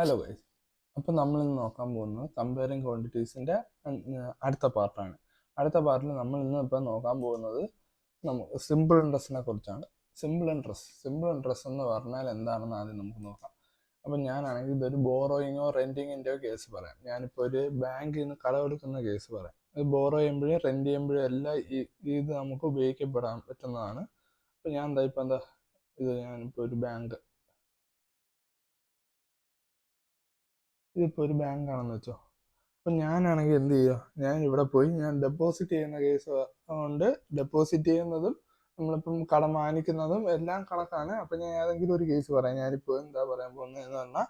Hello guys, അപ്പോൾ നമ്മളിന്ന് നോക്കാൻ പോകുന്നത് കമ്പയറിങ് ക്വാണ്ടിറ്റീസിൻ്റെ അടുത്ത പാർട്ടാണ്. അടുത്ത പാർട്ടിൽ നമ്മൾ ഇന്ന് ഇപ്പം നോക്കാൻ പോകുന്നത് നമുക്ക് സിമ്പിൾ ഇൻട്രസ്റ്റിനെ കുറിച്ചാണ്. സിമ്പിൾ ഇൻട്രസ്റ്റ് എന്ന് പറഞ്ഞാൽ എന്താണെന്ന് ആദ്യം നമുക്ക് നോക്കാം. അപ്പം ഞാനാണെങ്കിൽ ഇതൊരു ബോറോയിങ്ങോ റെൻറ്റിങ്ങിൻ്റെയോ കേസ് പറയാം. ഞാനിപ്പോൾ ഒരു ബാങ്കിൽ നിന്ന് കടമെടുക്കുന്ന കേസ് പറയാം. ഇത് ബോറോ ചെയ്യുമ്പോഴും റെൻറ്റ് ചെയ്യുമ്പോഴും എല്ലാം ഇത് നമുക്ക് ഉപയോഗിക്കപ്പെടാൻ പറ്റുന്നതാണ്. അപ്പോൾ ഞാൻ ഞാനിപ്പോൾ ഒരു ഇതിപ്പോൾ ഒരു ബാങ്കാണെന്ന് വെച്ചോ. അപ്പം ഞാനാണെങ്കിൽ എന്ത് ചെയ്യുക, ഞാൻ ഇവിടെ പോയി ഞാൻ ഡെപ്പോസിറ്റ് ചെയ്യുന്ന കേസ് കൊണ്ട് ഡെപ്പോസിറ്റ് ചെയ്യുന്നതും നമ്മളിപ്പം കടം വാങ്ങിക്കുന്നതും എല്ലാം കണക്കാണ്. അപ്പം ഞാൻ ഏതെങ്കിലും ഒരു കേസ് പറയാം. ഞാനിപ്പോൾ എന്താ പറയാൻ പോകുന്നതെന്ന് പറഞ്ഞാൽ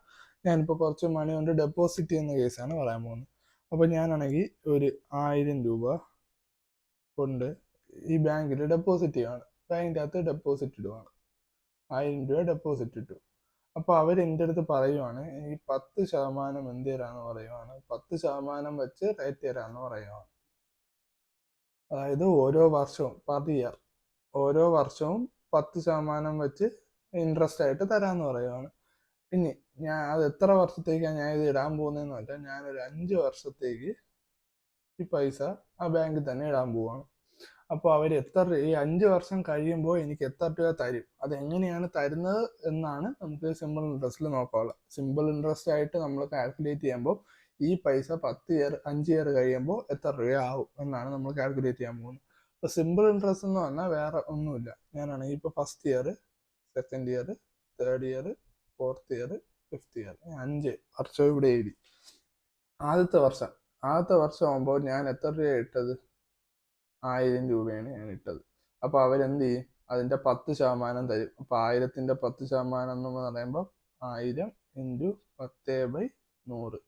ഞാനിപ്പോൾ കുറച്ച് മണി കൊണ്ട് ഡെപ്പോസിറ്റ് ചെയ്യുന്ന കേസാണ് പറയാൻ പോകുന്നത്. അപ്പോൾ ഞാനാണെങ്കിൽ ഒരു 1000 രൂപ കൊണ്ട് ഈ ബാങ്കിൽ ഡെപ്പോസിറ്റ് ചെയ്യുകയാണ്. ബാങ്കിൻ്റെ അകത്ത് ഡെപ്പോസിറ്റ് ഇടുകയാണ്. 1000 രൂപ ഡെപ്പോസിറ്റ് ഇട്ടു. അപ്പോൾ അവർ എൻ്റെ അടുത്ത് പറയുവാണ് ഈ 10% എന്ത് തരാമെന്ന് പറയുവാണ്, 10% വെച്ച് റേറ്റ് തരാമെന്ന് പറയുവാണ്. അതായത് ഓരോ വർഷവും ഓരോ വർഷവും 10% വെച്ച് ഇൻട്രസ്റ്റ് ആയിട്ട് തരാമെന്ന് പറയുവാണ്. ഇനി ഞാൻ അത് എത്ര വർഷത്തേക്കാണ് ഞാൻ ഇത് ഇടാൻ പോകുന്നതെന്ന് വെച്ചാൽ ഞാനൊരു 5 വർഷത്തേക്ക് ഈ പൈസ ആ ബാങ്കിൽ തന്നെ ഇടാൻ പോവാണ്. അപ്പോൾ അവർ ഈ 5 വർഷം കഴിയുമ്പോൾ എനിക്ക് എത്ര രൂപ തരും, അതെങ്ങനെയാണ് തരുന്നത് എന്നാണ് നമുക്ക് സിമ്പിൾ ഇൻട്രസ്റ്റിൽ നോക്കാനുള്ളത്. സിമ്പിൾ ഇൻട്രസ്റ്റ് ആയിട്ട് നമ്മൾ കാൽക്കുലേറ്റ് ചെയ്യുമ്പോൾ ഈ പൈസ 5 ഇയർ കഴിയുമ്പോൾ എത്ര രൂപ ആവും എന്നാണ് നമ്മൾ കാൽക്കുലേറ്റ് ചെയ്യാൻ പോകുന്നത്. അപ്പോൾ സിമ്പിൾ ഇൻട്രസ്റ്റ് എന്ന് പറഞ്ഞാൽ വേറെ ഒന്നുമില്ല. ഞാനാണെങ്കിൽ ഇപ്പോൾ first year, second year, third year, fourth year, fifth year, 5 വർഷം ഇവിടെ എഴുതി. ആദ്യത്തെ വർഷം ആകുമ്പോൾ ഞാൻ എത്ര രൂപ ഇട്ടത്, 1000 രൂപയാണ് ഞാൻ ഇട്ടത്. അപ്പോൾ അവരെന്ത് ചെയ്യും, അതിൻ്റെ 10% തരും. അപ്പോൾ 1000ൻ്റെ 10% എന്ന് പറയുമ്പോൾ 1000 × 10/100.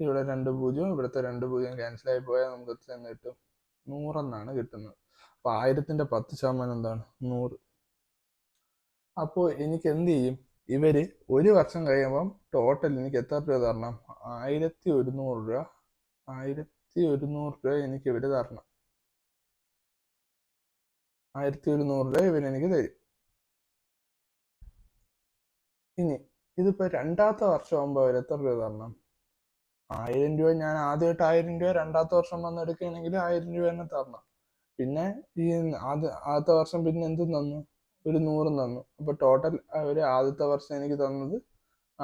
ഇവിടെ 2 0, ഇവിടുത്തെ 2 0 ക്യാൻസലായി പോയാൽ നമുക്ക് എത്ര കിട്ടും, 100 എന്നാണ് കിട്ടുന്നത്. അപ്പോൾ 1000ൻ്റെ 10% എന്താണ്, 100. അപ്പോൾ എനിക്ക് എന്ത് ചെയ്യും, ഇവർ ഒരു വർഷം കഴിയുമ്പം ടോട്ടൽ എനിക്ക് എത്ര രൂപ തരണം, 1100 രൂപ. 1100 രൂപ എനിക്ക് ഇവർ തരണം. 1100 രൂപ ഇവരെനിക്ക് തരും. ഇനി ഇതിപ്പോൾ രണ്ടാമത്തെ വർഷം ആകുമ്പോൾ അവർ എത്ര രൂപ തരണം, 1000 രൂപ. ഞാൻ ആദ്യമായിട്ട് 1000 രൂപ രണ്ടാമത്തെ വർഷം വന്ന് എടുക്കുകയാണെങ്കിൽ 1000 രൂപ തന്നെ തരണം. പിന്നെ ഈ ആദ്യത്തെ വർഷം പിന്നെ എന്തും തന്നു, ഒരു 100 തന്നു. അപ്പോൾ ടോട്ടൽ അവർ ആദ്യത്തെ വർഷം എനിക്ക് തന്നത്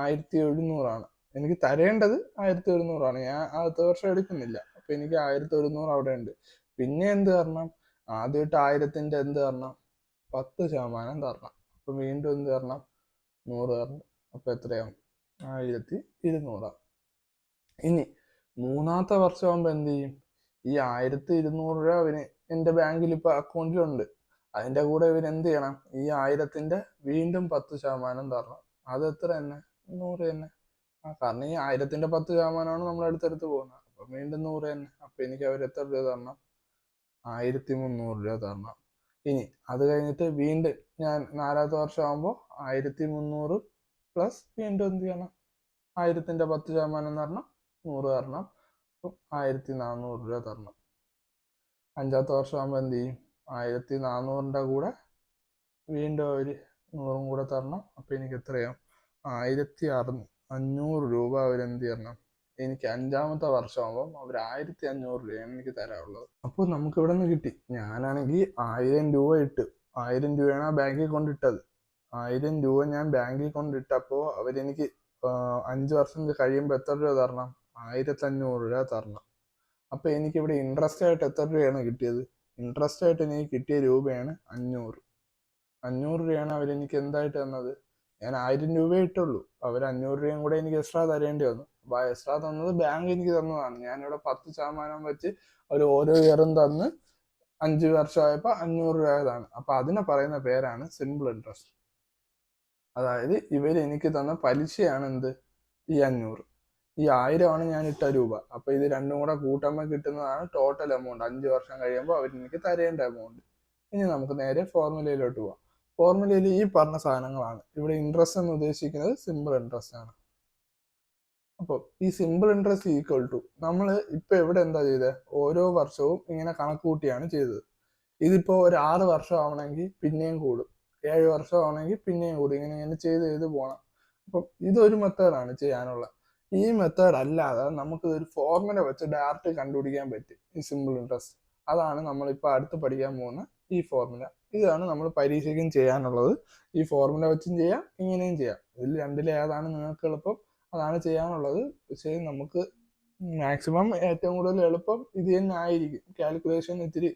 1700 എനിക്ക് തരേണ്ടത് 1700 ഞാൻ ആദ്യത്തെ വർഷം എടുക്കുന്നില്ല. അപ്പോൾ എനിക്ക് 1100 അവിടെ ഉണ്ട്. പിന്നെ എന്ത് തരണം, ആദ്യമായിട്ട് 1000ൻ്റെ എന്ത് തരണം, 10% തരണം. അപ്പോൾ വീണ്ടും എന്ത് തരണം, 100 തരണം. അപ്പോൾ എത്രയാവും, 1200. ഇനി മൂന്നാമത്തെ വർഷം ആകുമ്പോൾ എന്ത് ചെയ്യും, ഈ 1200 രൂപ അവന് എൻ്റെ ബാങ്കിൽ ഇപ്പോൾ അക്കൗണ്ടിലുണ്ട്. അതിൻ്റെ കൂടെ ഇവരെന്ത് ചെയ്യണം, ഈ 1000ൻ്റെ വീണ്ടും 10% തരണം. അത് എത്ര തന്നെ, 100 തന്നെ. കാരണം ഈ 1000ൻ്റെ 10%ആണ് നമ്മൾ അടുത്തടുത്ത് പോകുന്നത്. അപ്പം വീണ്ടും 100 തന്നെ. അപ്പം എനിക്ക് അവർ എത്ര രൂപ തരണം, 1300 രൂപ തരണം. ഇനി അത് കഴിഞ്ഞിട്ട് വീണ്ടും ഞാൻ നാലാമത്തെ വർഷം ആകുമ്പോൾ 1300 പ്ലസ് വീണ്ടും എന്ത് ചെയ്യണം, 1000ൻ്റെ 10% തരണം, 100 തരണം. അപ്പം 1400 രൂപ തരണം. അഞ്ചാമത്തെ വർഷം ആകുമ്പോൾ എന്ത് ചെയ്യും, 1400ൻ്റെ കൂടെ വീണ്ടും ഒരു 100 കൂടെ തരണം. അപ്പം എനിക്ക് എത്രയാവും, 1500 രൂപ അവരെന്ത് തരണം, എനിക്ക് അഞ്ചാമത്തെ വർഷമാകുമ്പം അവർ 1500 രൂപയാണ് എനിക്ക് തരാനുള്ളത്. അപ്പോൾ നമുക്ക് ഇവിടെ നിന്ന് കിട്ടി, ഞാനാണെങ്കിൽ 1000 രൂപ ഇട്ട്, 1000 രൂപയാണ് ആ ബാങ്കിൽ കൊണ്ടിട്ടത്. 1000 രൂപ ഞാൻ ബാങ്കിൽ കൊണ്ടിട്ടപ്പോൾ അവരെനിക്ക് 5 വർഷം കഴിയുമ്പോൾ എത്ര രൂപ തരണം, 1500 രൂപ തരണം. അപ്പോൾ എനിക്കിവിടെ ഇൻട്രസ്റ്റ് ആയിട്ട് എത്ര രൂപയാണ് കിട്ടിയത്, ഇൻട്രസ്റ്റ് ആയിട്ട് എനിക്ക് കിട്ടിയ രൂപയാണ് 500 രൂപയാണ് അവരെനിക്ക് എന്തായിട്ട് തന്നത്. ഞാൻ 1000 രൂപയെ ഇട്ടുള്ളൂ, അവർ 500 രൂപയും കൂടെ എനിക്ക് എക്സ്ട്രാ തരേണ്ടി വന്നു. അപ്പോൾ ആ എക്സ്ട്രാ തന്നത് ബാങ്ക് എനിക്ക് തന്നതാണ്. ഞാനിവിടെ 10% വെച്ച് അവർ ഓരോ ഇയറും തന്ന് 5 വർഷമായപ്പോൾ 500 രൂപയാണ്. അപ്പോൾ അതിനെ പറയുന്ന പേരാണ് സിമ്പിൾ ഇൻട്രസ്റ്റ്. അതായത് ഇവരെനിക്ക് തന്ന പലിശയാണ് എന്ത്, ഈ 500. ഈ 1000 ഞാൻ ഇട്ട രൂപ. അപ്പോൾ ഇത് രണ്ടും കൂടെ കൂട്ടുമ്പോൾ കിട്ടുന്നതാണ് ടോട്ടൽ എമൗണ്ട്, 5 വർഷം കഴിയുമ്പോൾ അവരെനിക്ക് തരേണ്ട എമൗണ്ട്. ഇനി നമുക്ക് നേരെ ഫോർമുലയിലോട്ട് പോവാം. ഫോർമുലയിൽ ഈ പറഞ്ഞ സാധനങ്ങളാണ്. ഇവിടെ ഇൻട്രസ്റ്റ് എന്ന് ഉദ്ദേശിക്കുന്നത് സിമ്പിൾ ഇൻട്രസ്റ്റ് ആണ്. അപ്പോൾ ഈ സിമ്പിൾ ഇൻട്രസ്റ്റ് ഈക്വൽ ടു, നമ്മൾ ഇപ്പോൾ ഇവിടെ എന്താ ചെയ്തത്, ഓരോ വർഷവും ഇങ്ങനെ കണക്ക് കൂട്ടിയാണ് ചെയ്തത്. ഇതിപ്പോൾ ഒരു 6 വർഷം ആവണമെങ്കിൽ പിന്നെയും കൂടും. 7 വർഷമാണെങ്കിൽ പിന്നെയും കൂടി ഇങ്ങനെ ചെയ്ത് പോകണം. അപ്പം ഇതൊരു മെത്തേഡാണ് ചെയ്യാനുള്ള. ഈ മെത്തേഡ് അല്ലാതെ നമുക്ക് ഒരു ഫോർമുല വെച്ച് ഡയറക്റ്റ് കണ്ടുപിടിക്കാൻ പറ്റും ഈ സിമ്പിൾ ഇൻട്രസ്റ്റ്. അതാണ് നമ്മളിപ്പോൾ അടുത്ത് പഠിക്കാൻ പോകുന്ന ഈ ഫോർമുല. ഇതാണ് നമ്മൾ പരീക്ഷയ്ക്കും ചെയ്യാനുള്ളത്. ഈ ഫോർമുല വെച്ചും ചെയ്യാം, ഇങ്ങനെയും ചെയ്യാം. ഇതിൽ രണ്ടിലെ ഏതാണ് നിങ്ങൾക്ക് എളുപ്പം അതാണ് ചെയ്യാനുള്ളത്. പക്ഷേ നമുക്ക് മാക്സിമം ഏറ്റവും കൂടുതൽ എളുപ്പം ഇത് തന്നെ ആയിരിക്കും. കാൽക്കുലേഷൻ ഇത്തിരി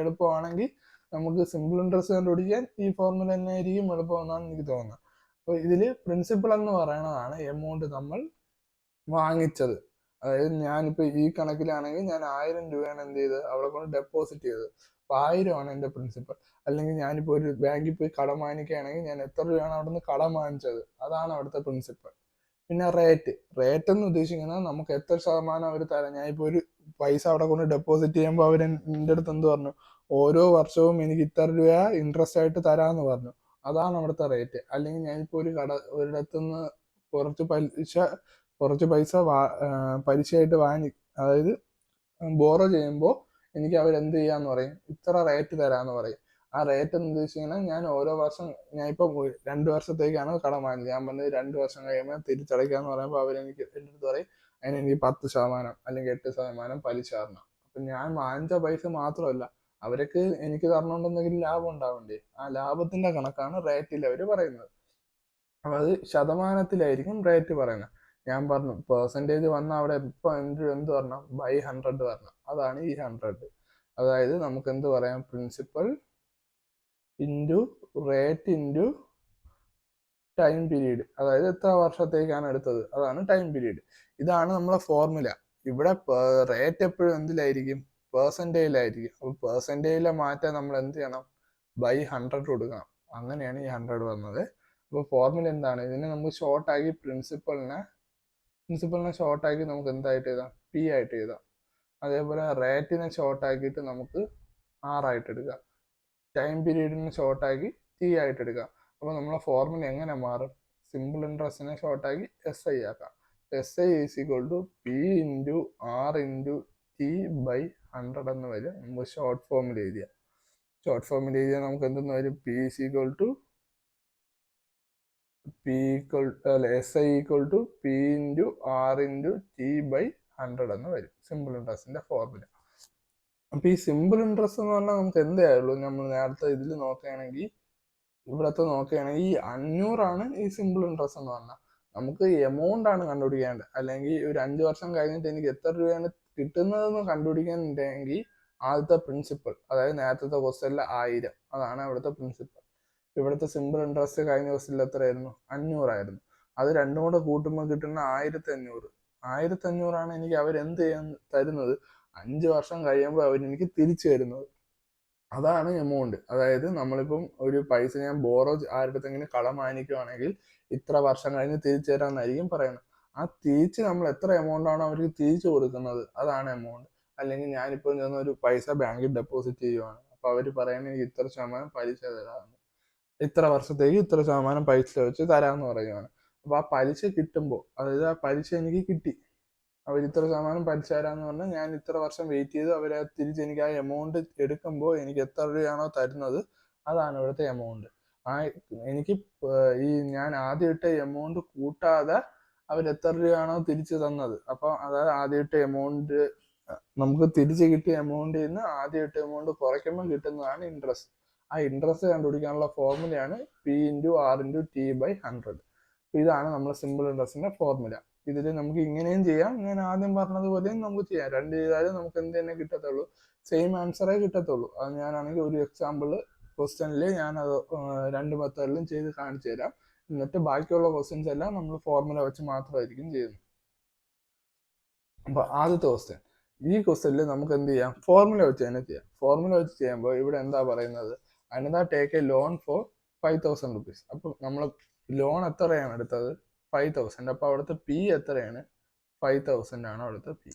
എളുപ്പമാണെങ്കിൽ നമുക്ക് സിമ്പിൾ ഇൻട്രസ്റ്റ് കണ്ടുപിടിക്കാൻ ഈ ഫോർമുല തന്നെ ആയിരിക്കും എളുപ്പമെന്നാണ് എനിക്ക് തോന്നുന്നത്. അപ്പോൾ ഇതിൽ പ്രിൻസിപ്പിൾ എന്ന് പറയുന്നതാണ് എമൗണ്ട് നമ്മൾ വാങ്ങിച്ചത്. അതായത് ഞാനിപ്പോൾ ഈ കണക്കിലാണെങ്കിൽ ഞാൻ 1000 രൂപയാണ് എന്ത് ചെയ്ത് അവിടെ കൊണ്ട് ഡെപ്പോസിറ്റ് ചെയ്തത്. അപ്പോൾ 1000 എൻ്റെ പ്രിൻസിപ്പൽ. അല്ലെങ്കിൽ ഞാനിപ്പോൾ ഒരു ബാങ്കിൽ പോയി കടം വാങ്ങിക്കുകയാണെങ്കിൽ ഞാൻ എത്ര രൂപയാണ് അവിടെ നിന്ന് കടം വാങ്ങിച്ചത്, അതാണ് അവിടുത്തെ പ്രിൻസിപ്പൽ. പിന്നെ റേറ്റ് എന്ന് ഉദ്ദേശിക്കുന്നത് നമുക്ക് എത്ര ശതമാനം അവർ തരാം. ഞാനിപ്പോൾ ഒരു പൈസ അവിടെ കൊണ്ട് ഡെപ്പോസിറ്റ് ചെയ്യുമ്പോൾ അവർ എൻ്റെ അടുത്ത് എന്ത് പറഞ്ഞു, ഓരോ വർഷവും എനിക്ക് ഇത്ര രൂപ ഇൻട്രസ്റ്റ് ആയിട്ട് തരാമെന്ന് പറഞ്ഞു. അതാണ് അവിടുത്തെ റേറ്റ്. അല്ലെങ്കിൽ ഞാനിപ്പോൾ ഒരിടത്തുനിന്ന് കുറച്ച് പൈസ പലിശയായിട്ട് അതായത് ബോറോ ചെയ്യുമ്പോൾ എനിക്ക് അവരെന്ത് ചെയ്യാന്ന് പറയും, ഇത്ര റേറ്റ് തരാമെന്ന് പറയും. ആ റേറ്റ് എന്ന് ഉദ്ദേശിക്കുന്നത് ഞാൻ ഓരോ വർഷം, ഞാനിപ്പോൾ 2 വർഷത്തേക്കാണ് കടം വാങ്ങിയത്. ഞാൻ പറഞ്ഞത് 2 വർഷം കഴിയുമ്പോൾ തിരിച്ചടയ്ക്കാന്ന് പറയുമ്പോൾ അവരെനിക്ക് എൻ്റെ അടുത്ത് പറയും അതിനെനിക്ക് 10% അല്ലെങ്കിൽ 8% പലിശ തരണം. അപ്പം ഞാൻ വാങ്ങിച്ച പൈസ മാത്രമല്ല, അവർക്ക് എനിക്ക് തരണോണ്ടെന്തെങ്കിലും ലാഭം ഉണ്ടാവണ്ടേ. ആ ലാഭത്തിന്റെ കണക്കാണ് റേറ്റിൽ അവർ പറയുന്നത്. അപ്പം അത് ശതമാനത്തിലായിരിക്കും റേറ്റ് പറയുന്നത്. ഞാൻ പറഞ്ഞു പെർസെൻറ്റേജ് വന്ന അവിടെ ഇപ്പൊ എന്ത് പറഞ്ഞാൽ ബൈ 100 പറഞ്ഞു. അതാണ് ഈ 100. അതായത് നമുക്ക് എന്ത് പറയാം, principal into rate into time period. അതായത് എത്ര വർഷത്തേക്കാണ് എടുത്തത്, അതാണ് ടൈം പീരീഡ്. ഇതാണ് നമ്മളെ ഫോർമുല. ഇവിടെ റേറ്റ് എപ്പോഴും എന്തിലായിരിക്കും, പെർസെൻറ്റേജിലായിരിക്കും. അപ്പോൾ പെർസെൻറ്റേജിലെ മാറ്റം നമ്മൾ എന്ത് ചെയ്യണം, ബൈ 100 കൊടുക്കണം. അങ്ങനെയാണ് ഈ 100 വന്നത്. അപ്പോൾ ഫോർമുല എന്താണ്, ഇതിനെ നമുക്ക് ഷോർട്ടാക്കി പ്രിൻസിപ്പലിനെ ഷോർട്ടാക്കി നമുക്ക് എന്തായിട്ട് എഴുതാം, പി ആയിട്ട് എഴുതാം. അതേപോലെ റേറ്റിനെ ഷോർട്ടാക്കിയിട്ട് നമുക്ക് ആറായിട്ട് എടുക്കാം. ടൈം പീരീഡിനെ ഷോർട്ടാക്കി ടി ആയിട്ട് എടുക്കാം. അപ്പോൾ നമ്മളെ ഫോർമുല എങ്ങനെ മാറും, സിമ്പിൾ ഇൻട്രസ്റ്റിനെ ഷോർട്ടാക്കി എസ് ഐ ആക്കാം. S I is equal to P into R into T by 100 എന്ന് വരും. നമുക്ക് ഷോർട്ട് ഫോമിൽ എഴുതിയാൽ നമുക്ക് എന്തെന്ന് വരും, P is equal to S I equal to P into R into T by 100 എന്ന് വരും സിമ്പിൾ ഇൻട്രസ്റ്റിന്റെ ഫോർമുല. അപ്പൊ ഈ സിമ്പിൾ ഇൻട്രസ്റ്റ് എന്ന് പറഞ്ഞാൽ നമുക്ക് എന്തേ ആയുള്ളൂ, നമ്മൾ നേരത്തെ ഇതിൽ നോക്കുകയാണെങ്കിൽ ഇവിടത്തെ നോക്കുകയാണെങ്കിൽ ഈ 500 ഈ സിമ്പിൾ ഇൻട്രസ്റ്റ് എന്ന് പറഞ്ഞാൽ. നമുക്ക് എമൗണ്ട് ആണ് കണ്ടുപിടിക്കേണ്ടത്. അല്ലെങ്കിൽ ഒരു 5 വർഷം കഴിഞ്ഞിട്ട് എനിക്ക് എത്ര രൂപയാണ് കിട്ടുന്നതെന്ന് കണ്ടുപിടിക്കാനുണ്ടെങ്കിൽ ആദ്യത്തെ പ്രിൻസിപ്പൽ, അതായത് നേരത്തെ ക്വസ്റ്റ്യനിലെ 1000, അതാണ് അവിടുത്തെ പ്രിൻസിപ്പൽ. ഇവിടുത്തെ സിമ്പിൾ ഇൻട്രസ്റ്റ് കഴിഞ്ഞ ക്വസ്റ്റ്യനിൽ എത്രയായിരുന്നു, 500 ആയിരുന്നു. അത് രണ്ടും കൂടെ കൂട്ടുമ്പോൾ കിട്ടുന്ന 1500. 1500 എനിക്ക് അവരെന്ത് ചെയ്യാൻ തരുന്നത്, 5 വർഷം കഴിയുമ്പോൾ അവരെനിക്ക് തിരിച്ചു തരുന്നത്. അതാണ് എമൗണ്ട്. അതായത് നമ്മളിപ്പം ഒരു പൈസ ഞാൻ ബോറോ ആരുടെങ്കിലും കടം വാങ്ങിക്കുകയാണെങ്കിൽ ഇത്ര വർഷം കഴിഞ്ഞ് തിരിച്ചു തരാമെന്നായിരിക്കും പറയുന്നത്. ആ തിരിച്ച് നമ്മൾ എത്ര എമൗണ്ട് ആണോ അവർക്ക് തിരിച്ചു കൊടുക്കുന്നത്, അതാണ് എമൗണ്ട്. അല്ലെങ്കിൽ ഞാനിപ്പോൾ ചെന്ന് ഒരു പൈസ ബാങ്കിൽ ഡെപ്പോസിറ്റ് ചെയ്യുവാണ്, അപ്പോൾ അവർ പറയുന്നത് എനിക്ക് ഇത്ര ശതമാനം പലിശ തരാമെന്ന്, ഇത്ര വർഷത്തേക്ക് ഇത്ര ശതമാനം പലിശ വെച്ച് തരാമെന്ന് പറയുകയാണ്. അപ്പോൾ ആ പലിശ കിട്ടുമ്പോൾ, അതായത് ആ പലിശ എനിക്ക് കിട്ടി, അവർ ഇത്ര ശതമാനം പലിശ തരാന്ന് പറഞ്ഞാൽ ഞാൻ ഇത്ര വർഷം വെയിറ്റ് ചെയ്ത് അവരെ തിരിച്ച് എനിക്ക് ആ എമൗണ്ട് എടുക്കുമ്പോൾ എനിക്ക് എത്ര രൂപയാണോ തരുന്നത്, അതാണ് ഇവിടുത്തെ എമൗണ്ട്. എനിക്ക് ഈ ഞാൻ ആദ്യം ഇട്ട എമൗണ്ട് കൂട്ടാതെ അവർ എത്ര രൂപയാണോ തിരിച്ചു തന്നത്, അപ്പോൾ അതായത് ആദ്യം ഇട്ട എമൗണ്ട് നമുക്ക് തിരിച്ച് കിട്ടിയ എമൗണ്ടിൽ നിന്ന് ആദ്യം ഇട്ട എമൗണ്ട് കുറയ്ക്കുമ്പോൾ കിട്ടുന്നതാണ് ഇൻട്രസ്റ്റ്. ആ ഇൻട്രസ്റ്റ് കണ്ടുപിടിക്കാനുള്ള ഫോർമുലയാണ് P into R into T by 100. ഇതാണ് നമ്മൾ സിമ്പിൾ ഇൻട്രസ്റ്റിന്റെ ഫോർമുല. ഇതിൽ നമുക്ക് ഇങ്ങനെയും ചെയ്യാം, ഞാൻ ആദ്യം പറഞ്ഞതുപോലെയും നമുക്ക് ചെയ്യാം. രണ്ട് ചെയ്താലും നമുക്ക് എന്ത് തന്നെ കിട്ടത്തുള്ളൂ, സെയിം ആൻസറേ കിട്ടത്തുള്ളൂ. അത് ഞാനാണെങ്കിൽ ഒരു എക്സാമ്പിൾ ക്വസ്റ്റ്യനിൽ ഞാനത് 2 മെത്തേഡിലും ചെയ്ത് കാണിച്ചു തരാം. എന്നിട്ട് ബാക്കിയുള്ള ക്വസ്റ്റ്യൻസ് എല്ലാം നമ്മൾ ഫോർമുല വെച്ച് മാത്രമായിരിക്കും ചെയ്യുന്നത്. അപ്പൊ ആദ്യത്തെ ക്വസ്റ്റ്യൻ, ഈ ക്വസ്റ്റ്യനിൽ നമുക്ക് എന്ത് ചെയ്യാം, ഫോർമുല വെച്ച് തന്നെ ചെയ്യാം. ഫോർമുല വെച്ച് ചെയ്യുമ്പോൾ ഇവിടെ എന്താ പറയുന്നത്, another take A loan for 5000 rupees. അപ്പൊ നമ്മൾ ലോൺ എത്രയാണ് എടുത്തത്, 5000. അപ്പൊ അവിടുത്തെ പി എത്രയാണ്, 5000 ആണ് അവിടുത്തെ പി.